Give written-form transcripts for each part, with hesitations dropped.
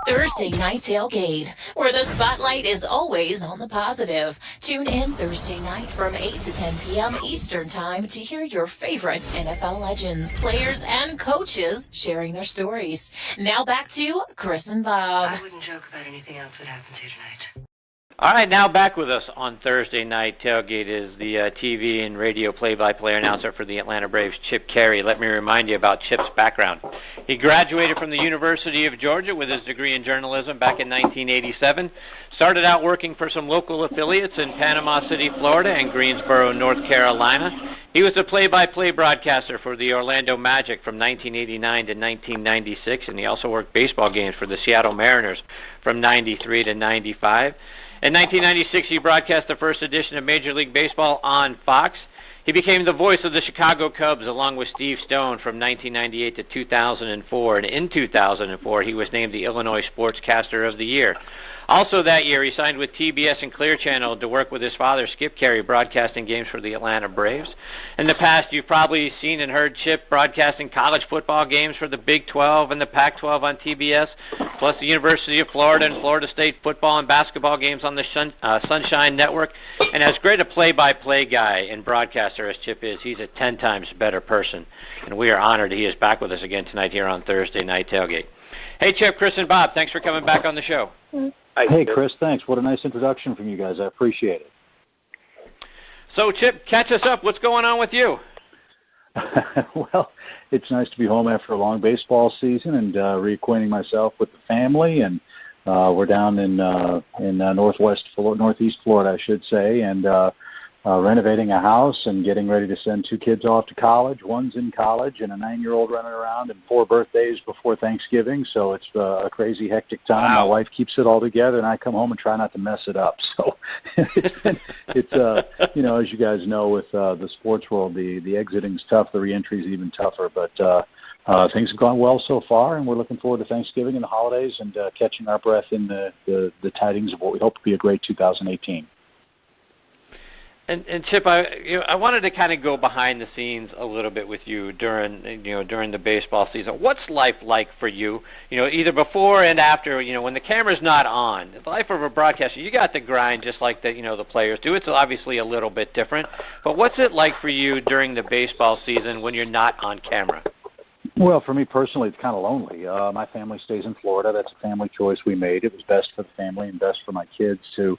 Thursday Night Tailgate, where the spotlight is always on the positive. Tune in Thursday night from 8 to 10 p.m. Eastern Time to hear your favorite NFL legends, players, and coaches sharing their stories. Now back to Chris and Bob. I wouldn't joke about anything else that happens here tonight. All right, now back with us on Thursday Night Tailgate is the TV and radio play-by-play announcer for the Atlanta Braves, Chip Caray. Let me remind you about Chip's background. He graduated from the University of Georgia with his degree in journalism back in 1987. Started out working for some local affiliates in Panama City, Florida, and Greensboro, North Carolina. He was a play-by-play broadcaster for the Orlando Magic from 1989 to 1996, and he also worked baseball games for the Seattle Mariners from 93 to 95. In 1996, he broadcast the first edition of Major League Baseball on Fox. He became the voice of the Chicago Cubs along with Steve Stone from 1998 to 2004. And in 2004, he was named the Illinois Sportscaster of the Year. Also that year, he signed with TBS and Clear Channel to work with his father, Skip Caray, broadcasting games for the Atlanta Braves. In the past, you've probably seen and heard Chip broadcasting college football games for the Big 12 and the Pac-12 on TBS, plus the University of Florida and Florida State football and basketball games on the Sunshine Network. And as great a play-by-play guy and broadcaster as Chip is, he's a 10 times better person. And we are honored he is back with us again tonight here on Thursday Night Tailgate. Hey, Chip, Chris, and Bob, thanks for coming back on the show. Hey, Chris, thanks. What a nice introduction from you guys. I appreciate it. So, Chip, catch us up. What's going on with you? Well, it's nice to be home after a long baseball season and reacquainting myself with the family. And we're down in northeast Florida, I should say, and renovating a house and getting ready to send 2 kids off to college. One's in college and a 9-year-old running around and 4 birthdays before Thanksgiving. So it's a crazy, hectic time. Wow. My wife keeps it all together, and I come home and try not to mess it up. So it's you know, as you guys know, with the sports world, the exiting's tough, the reentry's even tougher. But things have gone well so far, and we're looking forward to Thanksgiving and the holidays and catching our breath in the tidings of what we hope to be a great 2018. And Chip, I wanted to kind of go behind the scenes a little bit with you during the baseball season. What's life like for you? Either before and after. When the camera's not on, the life of a broadcaster, you got to grind just like the players do. It's obviously a little bit different. But what's it like for you during the baseball season when you're not on camera? Well, for me personally, it's kind of lonely. My family stays in Florida. That's a family choice we made. It was best for the family and best for my kids to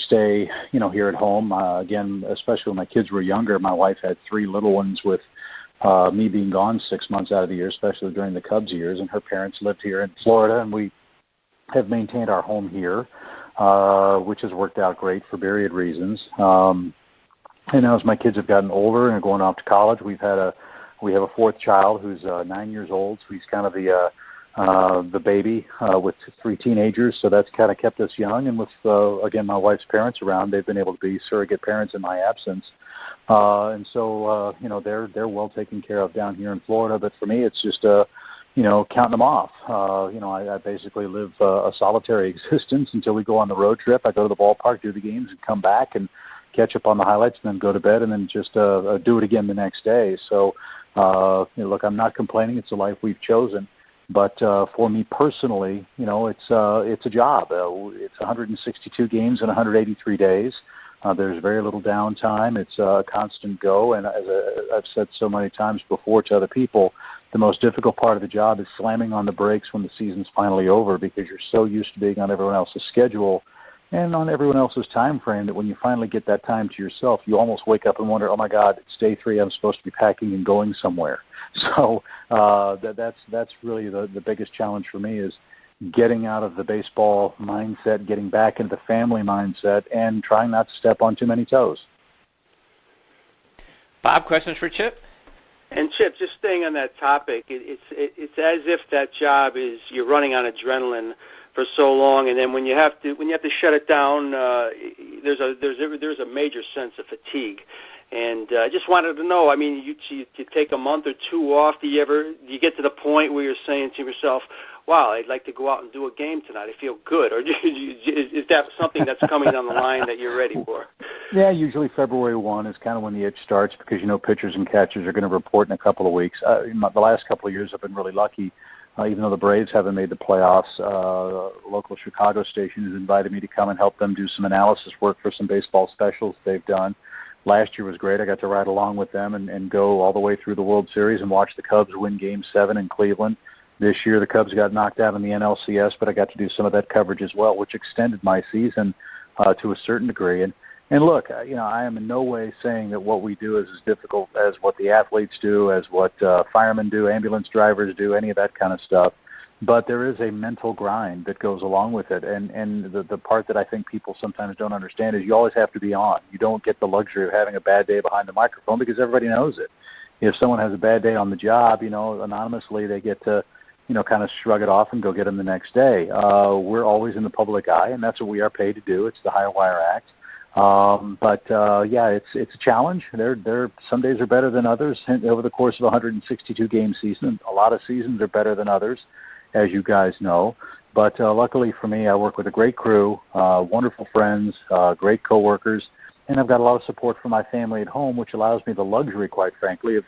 stay, here at home. Again, especially when my kids were younger. My wife had 3 little ones with me being gone 6 months out of the year, especially during the Cubs years, and her parents lived here in Florida, and we have maintained our home here, which has worked out great for myriad reasons. And now as my kids have gotten older and are going off to college, we have a 4th child who's 9 years old, so he's kind of the baby with 3 teenagers, so that's kind of kept us young. And with, again, my wife's parents around, they've been able to be surrogate parents in my absence. And so, they're well taken care of down here in Florida. But for me, it's just, counting them off. I basically live a solitary existence until we go on the road trip. I go to the ballpark, do the games, and come back and catch up on the highlights, and then go to bed, and then just do it again the next day. So, look, I'm not complaining. It's a life we've chosen. But for me personally, it's a job. It's 162 games in 183 days. There's very little downtime. It's a constant go. And as I've said so many times before to other people, the most difficult part of the job is slamming on the brakes when the season's finally over, because you're so used to being on everyone else's schedule and on everyone else's time frame that when you finally get that time to yourself, you almost wake up and wonder, oh my God, it's day 3. I'm supposed to be packing and going somewhere. So that's really the biggest challenge for me, is getting out of the baseball mindset, getting back into the family mindset, and trying not to step on too many toes. Bob, questions for Chip? And Chip, just staying on that topic, it's as if that job is, you're running on adrenaline for so long, and then when you have to shut it down, there's a major sense of fatigue. And I just wanted to know, I mean, you take a month or 2 off. Do you get to the point where you're saying to yourself, wow, I'd like to go out and do a game tonight. I feel good. Or is that something that's coming down the line that you're ready for? Yeah, usually February 1 is kind of when the itch starts, because, pitchers and catchers are going to report in a couple of weeks. The last couple of years I've been really lucky. even though the Braves haven't made the playoffs, local Chicago station has invited me to come and help them do some analysis work for some baseball specials they've done. Last year was great. I got to ride along with them and go all the way through the World Series and watch the Cubs win Game 7 in Cleveland. This year the Cubs got knocked out in the NLCS, but I got to do some of that coverage as well, which extended my season to a certain degree. And look, I am in no way saying that what we do is as difficult as what the athletes do, as what firemen do, ambulance drivers do, any of that kind of stuff. But there is a mental grind that goes along with it. And the part that I think people sometimes don't understand is you always have to be on. You don't get the luxury of having a bad day behind the microphone because everybody knows it. If someone has a bad day on the job, anonymously they get to, kind of shrug it off and go get them the next day. We're always in the public eye, and that's what we are paid to do. It's the Higher Wire Act. It's a challenge. Some days are better than others. Over the course of a 162-game season, a lot of seasons are better than others, as you guys know. But luckily for me, I work with a great crew, wonderful friends, great coworkers, and I've got a lot of support from my family at home, which allows me the luxury, quite frankly, of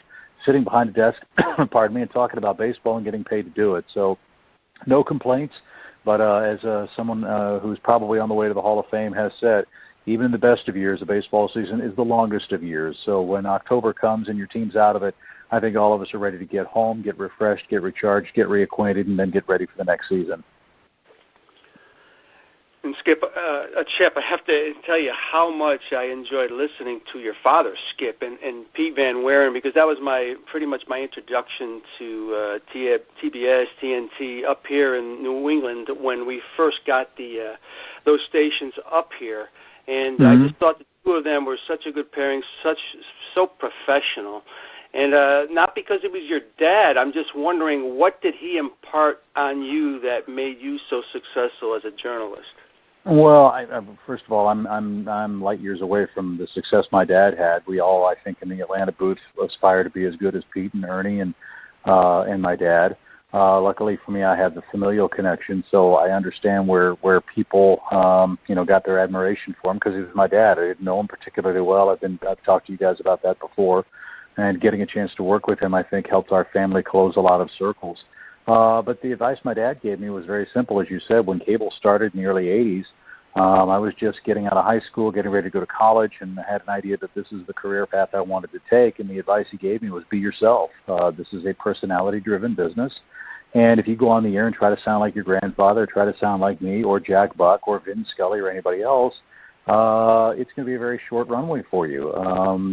sitting behind a desk, pardon me, and talking about baseball and getting paid to do it. So no complaints, but as someone who's probably on the way to the Hall of Fame has said, even in the best of years, the baseball season is the longest of years. So when October comes and your team's out of it, I think all of us are ready to get home, get refreshed, get recharged, get reacquainted, and then get ready for the next season. And Skip, Chip, I have to tell you how much I enjoyed listening to your father, Skip, and Pete Van Wieren, because that was pretty much my introduction to TBS, TNT up here in New England when we first got those stations up here. And I just thought the two of them were such a good pairing, so professional. And not because it was your dad. I'm just wondering, what did he impart on you that made you so successful as a journalist? Well, first of all, I'm light years away from the success my dad had. We all, I think, in the Atlanta booth aspire to be as good as Pete and Ernie and my dad. Luckily for me, I have the familial connection, so I understand where people, got their admiration for him because he was my dad. I didn't know him particularly well. I've talked to you guys about that before, and getting a chance to work with him, I think, helped our family close a lot of circles. But the advice my dad gave me was very simple, as you said. When cable started in the early 80s, I was just getting out of high school, getting ready to go to college, and I had an idea that this is the career path I wanted to take, and the advice he gave me was be yourself. This is a personality-driven business, and if you go on the air and try to sound like your grandfather, try to sound like me or Jack Buck or Vin Scully or anybody else, it's going to be a very short runway for you.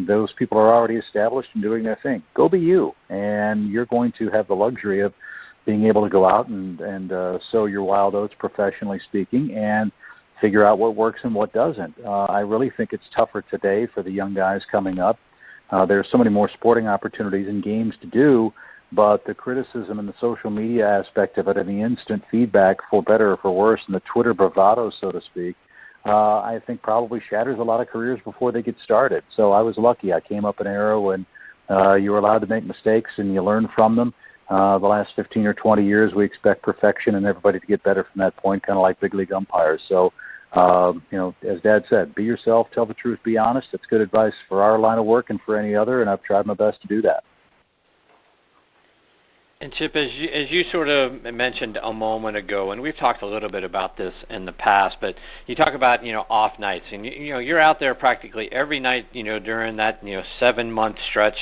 Those people are already established and doing their thing. Go be you, and you're going to have the luxury of being able to go out and sow your wild oats, professionally speaking, and figure out what works and what doesn't. I really think it's tougher today for the young guys coming up. There are so many more sporting opportunities and games to do, but the criticism and the social media aspect of it and the instant feedback, for better or for worse, and the Twitter bravado, so to speak, I think probably shatters a lot of careers before they get started. So I was lucky. I came up an era when you were allowed to make mistakes and you learn from them. The last 15 or 20 years, we expect perfection and everybody to get better from that point, kind of like big league umpires. So, as Dad said, be yourself, tell the truth, be honest. It's good advice for our line of work and for any other, and I've tried my best to do that. And Chip, as you sort of mentioned a moment ago, and we've talked a little bit about this in the past, but you talk about off nights, and you're out there practically every night during that 7-month stretch,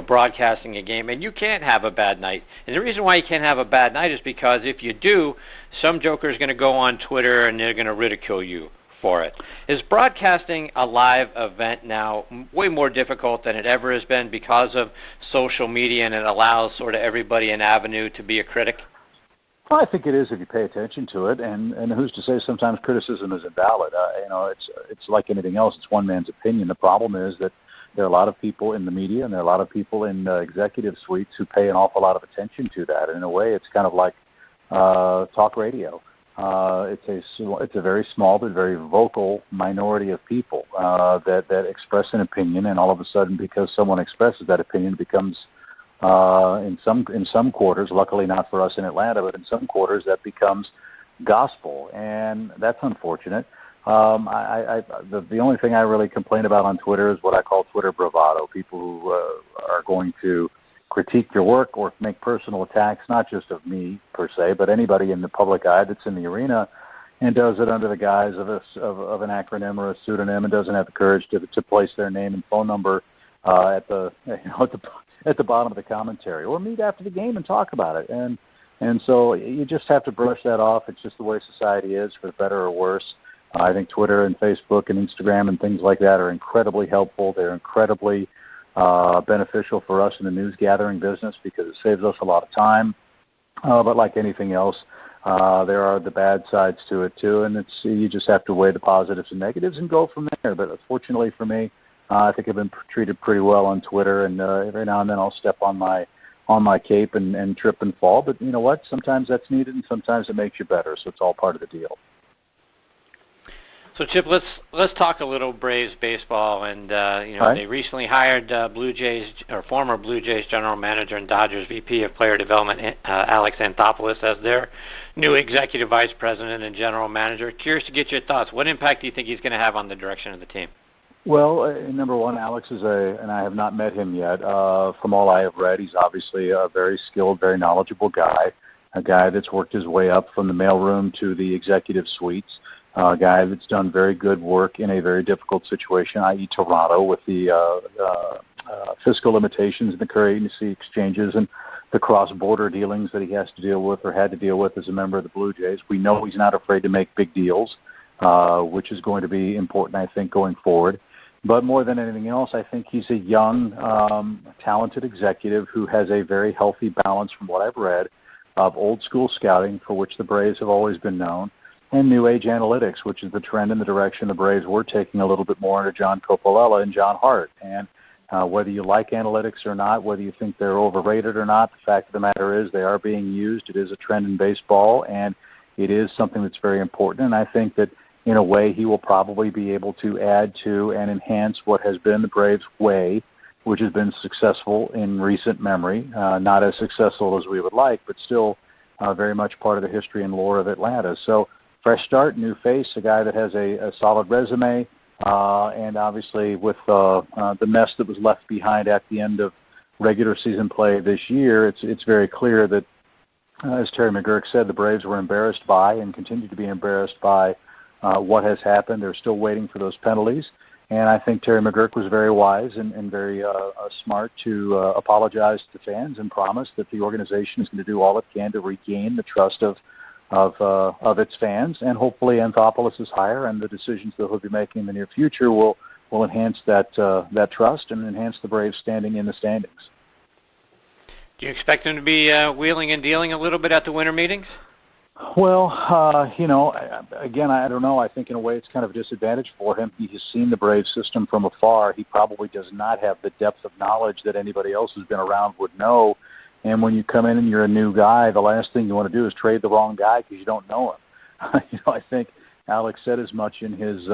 broadcasting a game, and you can't have a bad night. And the reason why you can't have a bad night is because if you do, some joker is going to go on Twitter and they're going to ridicule you for it. Is broadcasting a live event now way more difficult than it ever has been because of social media, and it allows sort of everybody an avenue to be a critic? Well, I think it is if you pay attention to it, and who's to say sometimes criticism is invalid. It's like anything else. It's one man's opinion. The problem is that there are a lot of people in the media and there are a lot of people in executive suites who pay an awful lot of attention to that. And in a way, it's kind of like talk radio. It's a very small but very vocal minority of people that express an opinion, and all of a sudden, because someone expresses that opinion, it becomes in some quarters, luckily not for us in Atlanta, but in some quarters that becomes gospel, and that's unfortunate. The only thing I really complain about on Twitter is what I call Twitter bravado. People who are going to critique your work or make personal attacks, not just of me per se, but anybody in the public eye that's in the arena, and does it under the guise of an acronym or a pseudonym, and doesn't have the courage to place their name and phone number at the bottom of the commentary, or meet after the game and talk about it. And so you just have to brush that off. It's just the way society is, for better or worse. I think Twitter and Facebook and Instagram and things like that are incredibly helpful. They're incredibly beneficial for us in the news gathering business because it saves us a lot of time. But like anything else, there are the bad sides to it too, and you just have to weigh the positives and negatives and go from there. But fortunately for me, I think I've been treated pretty well on Twitter, and every now and then I'll step on my cape and trip and fall. But you know what? Sometimes that's needed, and sometimes it makes you better. So it's all part of the deal. So Chip, let's talk a little Braves baseball, and They recently hired former Blue Jays general manager and Dodgers VP of Player Development Alex Anthopoulus as their new executive vice president and general manager. Curious to get your thoughts. What impact do you think he's going to have on the direction of the team? Well, number one, Alex and I have not met him yet. From all I have read, he's obviously a very skilled, very knowledgeable guy, a guy that's worked his way up from the mailroom to the executive suites. A guy that's done very good work in a very difficult situation, i.e. Toronto, with the fiscal limitations and the currency exchanges and the cross-border dealings that he has to deal with or had to deal with as a member of the Blue Jays. We know he's not afraid to make big deals, which is going to be important, I think, going forward. But more than anything else, I think he's a young, talented executive who has a very healthy balance, from what I've read, of old-school scouting, for which the Braves have always been known, and new age analytics, which is the trend and the direction the Braves were taking a little bit more under John Coppolella and John Hart. And whether you like analytics or not, whether you think they're overrated or not, the fact of the matter is they are being used. It is a trend in baseball, and it is something that's very important. And I think that, in a way, he will probably be able to add to and enhance what has been the Braves' way, which has been successful in recent memory. Not as successful as we would like, but still very much part of the history and lore of Atlanta. So, fresh start, new face, a guy that has a solid resume, and obviously with the mess that was left behind at the end of regular season play this year, it's very clear that, as Terry McGuirk said, the Braves were embarrassed by and continue to be embarrassed by what has happened. They're still waiting for those penalties, and I think Terry McGuirk was very wise and very smart to apologize to fans and promise that the organization is going to do all it can to regain the trust of its fans, and hopefully Anthopoulos' hire and the decisions that he'll be making in the near future will enhance that trust and enhance the Braves' standing in the standings. Do you expect him to be wheeling and dealing a little bit at the winter meetings? Well, again, I don't know. I think in a way it's kind of a disadvantage for him. He has seen the Braves system from afar. He probably does not have the depth of knowledge that anybody else who's been around would know. And when you come in and you're a new guy, the last thing you want to do is trade the wrong guy because you don't know him. I think Alex said as much in his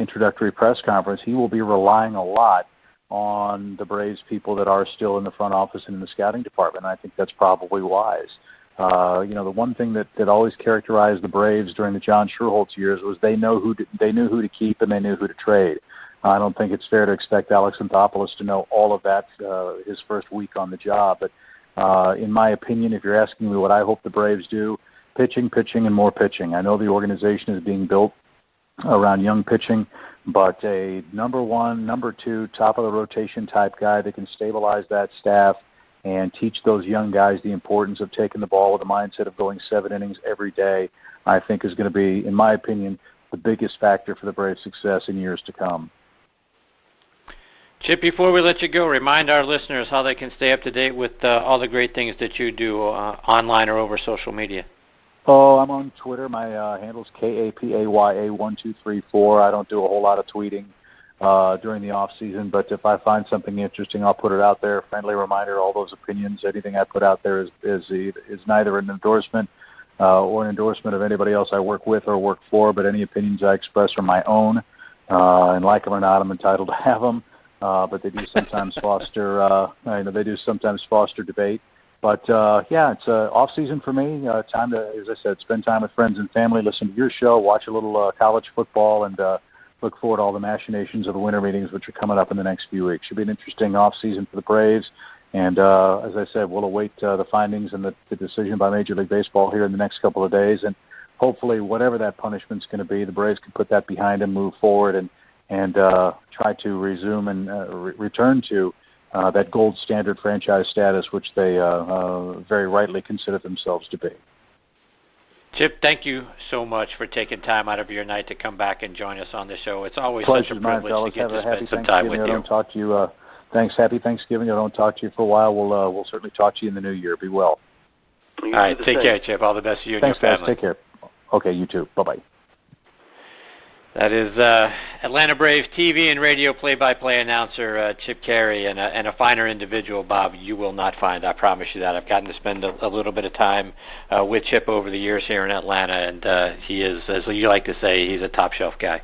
introductory press conference. He will be relying a lot on the Braves people that are still in the front office and in the scouting department. And I think that's probably wise. The one thing that always characterized the Braves during the John Schuerholz years was they knew who to keep and they knew who to trade. I don't think it's fair to expect Alex Anthopoulus to know all of that his first week on the job. But in my opinion, if you're asking me what I hope the Braves do, pitching, and more pitching. I know the organization is being built around young pitching, but a number one, number two, top of the rotation type guy that can stabilize that staff and teach those young guys the importance of taking the ball with a mindset of going 7 innings every day, I think is going to be, in my opinion, the biggest factor for the Braves' success in years to come. Chip, before we let you go, remind our listeners how they can stay up to date with all the great things that you do online or over social media. Oh, I'm on Twitter. My handle's KAPAYA1234. I don't do a whole lot of tweeting during the off season, but if I find something interesting, I'll put it out there. Friendly reminder: all those opinions, anything I put out there is neither an endorsement or an endorsement of anybody else I work with or work for, but any opinions I express are my own. And like them or not, I'm entitled to have them. But they do sometimes foster, debate. But it's off season for me. Time to, as I said, spend time with friends and family, listen to your show, watch a little college football, and look forward to all the machinations of the winter meetings, which are coming up in the next few weeks. Should be an interesting off season for the Braves, And as I said, we'll await the findings and the decision by Major League Baseball here in the next couple of days. And hopefully, whatever that punishment's going to be, the Braves can put that behind them, move forward, and try to resume and return to that gold standard franchise status, which they very rightly consider themselves to be. Chip, thank you so much for taking time out of your night to come back and join us on the show. It's always such a privilege to get to spend some time with you. I don't talk to you. Thanks. Happy Thanksgiving. I don't talk to you for a while. We'll certainly talk to you in the new year. Be well. All right. Take care, Chip. All the best to you and your family. Thanks, guys. Take care. Okay, you too. Bye-bye. That is Atlanta Braves TV and radio play-by-play announcer Chip Caray, and a finer individual, Bob, you will not find. I promise you that. I've gotten to spend a little bit of time with Chip over the years here in Atlanta, and he is, as you like to say, he's a top-shelf guy.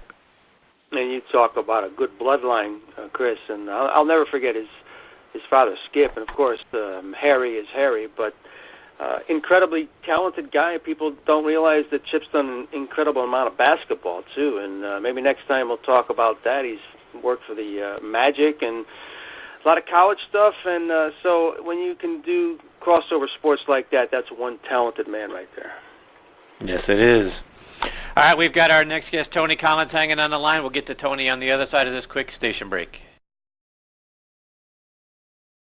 And you talk about a good bloodline, Chris, and I'll never forget his father, Skip, and of course Harry is Harry, but incredibly talented guy. People don't realize that Chip's done an incredible amount of basketball too, and maybe next time we'll talk about that. He's worked for the Magic and a lot of college stuff, and so when you can do crossover sports like that, that's one talented man right there. Yes, it is. All right, we've got our next guest, Tony Collins, hanging on the line. We'll get to Tony on the other side of this quick station break.